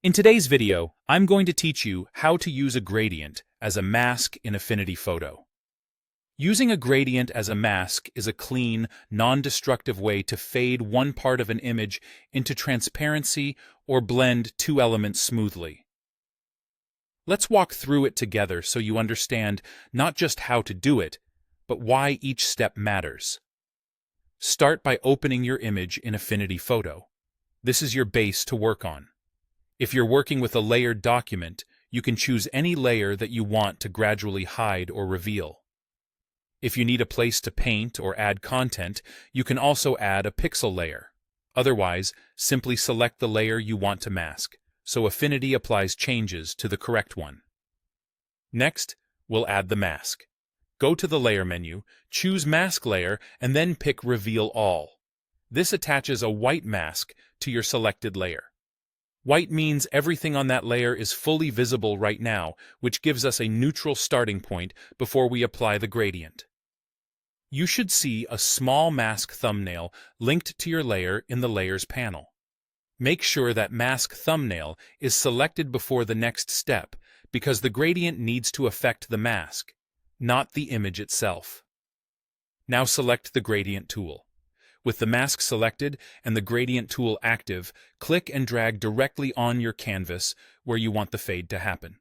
In today's video, I'm going to teach you how to use a gradient as a mask in Affinity Photo. Using a gradient as a mask is a clean, non-destructive way to fade one part of an image into transparency or blend two elements smoothly. Let's walk through it together so you understand not just how to do it, but why each step matters. Start by opening your image in Affinity Photo. This is your base to work on. If you're working with a layered document, you can choose any layer that you want to gradually hide or reveal. If you need a place to paint or add content, you can also add a pixel layer. Otherwise, simply select the layer you want to mask, so Affinity applies changes to the correct one. Next, we'll add the mask. Go to the Layer menu, choose Mask Layer, and then pick Reveal All. This attaches a white mask to your selected layer. White means everything on that layer is fully visible right now, which gives us a neutral starting point before we apply the gradient. You should see a small mask thumbnail linked to your layer in the Layers panel. Make sure that Mask Thumbnail is selected before the next step because the gradient needs to affect the mask, not the image itself. Now select the Gradient tool. With the mask selected and the Gradient tool active, click and drag directly on your canvas where you want the fade to happen.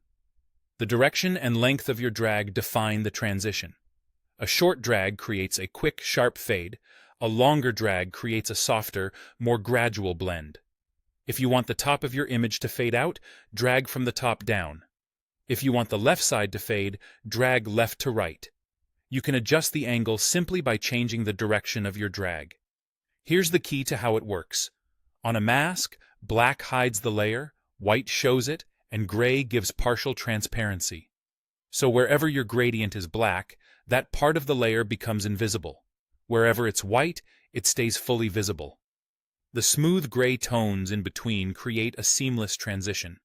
The direction and length of your drag define the transition. A short drag creates a quick, sharp fade. A longer drag creates a softer, more gradual blend. If you want the top of your image to fade out, drag from the top down. If you want the left side to fade, drag left to right. You can adjust the angle simply by changing the direction of your drag. Here's the key to how it works. On a mask, black hides the layer, white shows it, and gray gives partial transparency. So wherever your gradient is black, that part of the layer becomes invisible. Wherever it's white, it stays fully visible. The smooth gray tones in between create a seamless transition.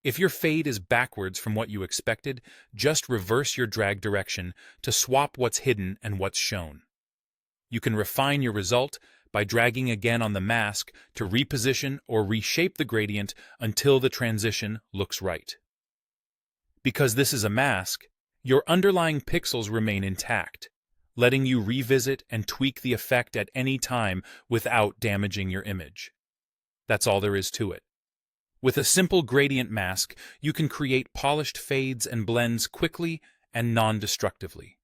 If your fade is backwards from what you expected, just reverse your drag direction to swap what's hidden and what's shown. You can refine your result by dragging again on the mask to reposition or reshape the gradient until the transition looks right. Because this is a mask, your underlying pixels remain intact, letting you revisit and tweak the effect at any time without damaging your image. That's all there is to it. With a simple gradient mask, you can create polished fades and blends quickly and non-destructively.